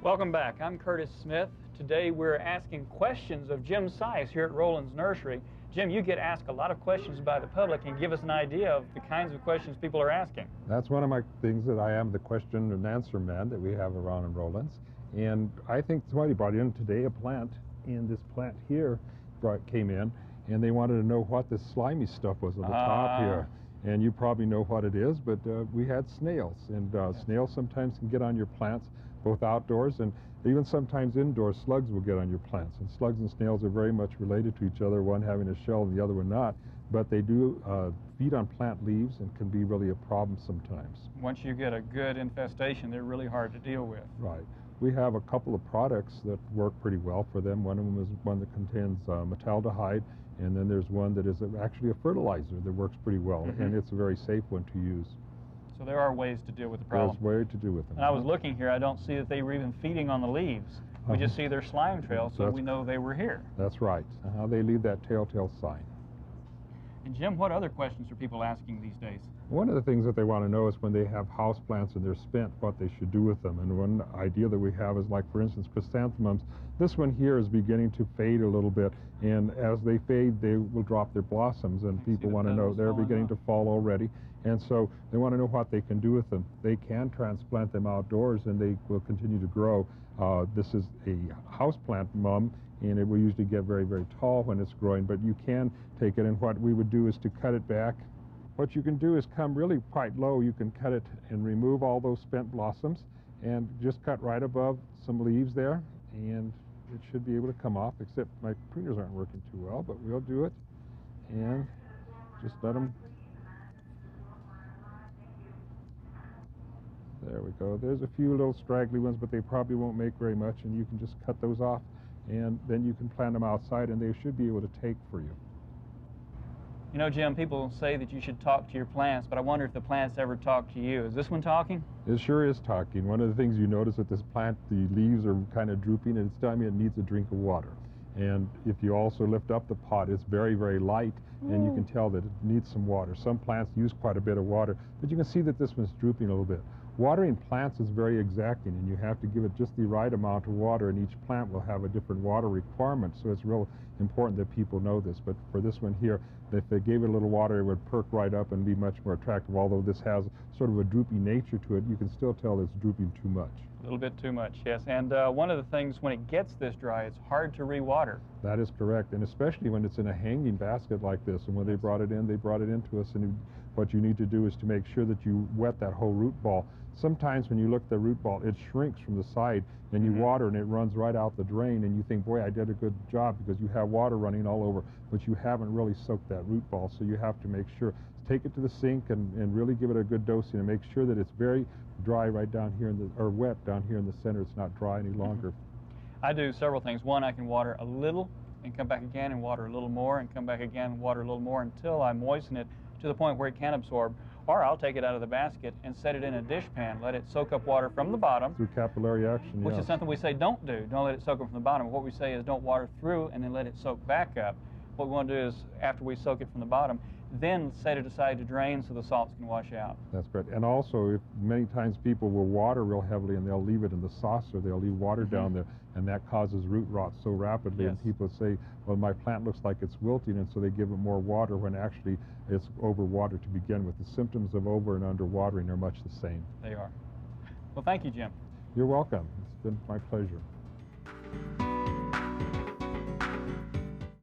Welcome back. I'm Curtis Smith. Today we're asking questions of Jim Sice here at Roland's Nursery. Jim, you get asked a lot of questions by the public and give us an idea of the kinds of questions people are asking. That's one of my things, that I am the question and answer man that we have around in Roland's. And I think somebody brought in today a plant, and this plant here came in, and they wanted to know what this slimy stuff was on the top here. And you probably know what it is, but we had snails, and snails sometimes can get on your plants, both outdoors and even sometimes indoors. Slugs will get on your plants, and slugs and snails are very much related to each other, one having a shell and the other one not, but they do feed on plant leaves and can be really a problem sometimes. Once you get a good infestation, they're really hard to deal with. Right. We have a couple of products that work pretty well for them. One of them is one that contains metaldehyde, and then there's one that is actually a fertilizer that works pretty well, and it's a very safe one to use. So there are ways to deal with the problem. There's ways to do with them. And I was looking here, I don't see that they were even feeding on the leaves. We just see their slime trail, so we know they were here. That's right. They leave that telltale sign. And Jim, what other questions are people asking these days? One of the things that they want to know is when they have house plants and they're spent, what they should do with them. And one idea that we have is, like, for instance, chrysanthemums. This one here is beginning to fade a little bit, and as they fade, they will drop their blossoms, and people want to know they're beginning to fall already. And so they want to know what they can do with them. They can transplant them outdoors, and they will continue to grow. This is a house plant mum, and it will usually get very, very tall when it's growing, but you can take it, and what we would do is to cut it back. What you can do is come really quite low. You can cut it and remove all those spent blossoms and just cut right above some leaves there, and it should be able to come off, except my pruners aren't working too well, but we'll do it and just let them. There we go. There's a few little straggly ones, but they probably won't make very much, and you can just cut those off, and then you can plant them outside, and they should be able to take for you. You know, Jim, people say that you should talk to your plants, but I wonder if the plants ever talk to you. Is this one talking? It sure is talking. One of the things you notice with this plant, the leaves are kind of drooping, and it's telling me it needs a drink of water. And if you also lift up the pot, it's very, very light, and you can tell that it needs some water. Some plants use quite a bit of water, but you can see that this one's drooping a little bit. Watering plants is very exacting, and you have to give it just the right amount of water, and each plant will have a different water requirement, so it's real important that people know this. But for this one here, if they gave it a little water, it would perk right up and be much more attractive. Although this has sort of a droopy nature to it, you can still tell it's drooping too much. A little bit too much, yes. And one of the things, when it gets this dry, it's hard to re-water. That is correct, and especially when it's in a hanging basket like this. And when they brought it in to us, and what you need to do is to make sure that you wet that whole root ball. Sometimes when you look at the root ball, it shrinks from the side, and you water, and it runs right out the drain, and you think, boy, I did a good job, because you have water running all over, but you haven't really soaked that root ball. So you have to make sure, take it to the sink and really give it a good dosing, and make sure that it's very dry right down here, or wet down here in the center. It's not dry any longer. I do several things. One, I can water a little and come back again and water a little more and come back again and water a little more until I moisten it to the point where it can absorb. Or I'll take it out of the basket and set it in a dish pan, let it soak up water from the bottom. Through capillary action, which is something we say don't do. Don't let it soak up from the bottom. What we say is don't water through and then let it soak back up. What we want to do is, after we soak it from the bottom, then set it aside to drain so the salts can wash out. That's correct. And also, many times people will water real heavily, and they'll leave it in the saucer. They'll leave water down there, and that causes root rot so rapidly. And people say, well, my plant looks like it's wilting, and so they give it more water when actually it's overwatered to begin with. The symptoms of over and under watering are much the same. They are. Well, thank you, Jim. You're welcome. It's been my pleasure.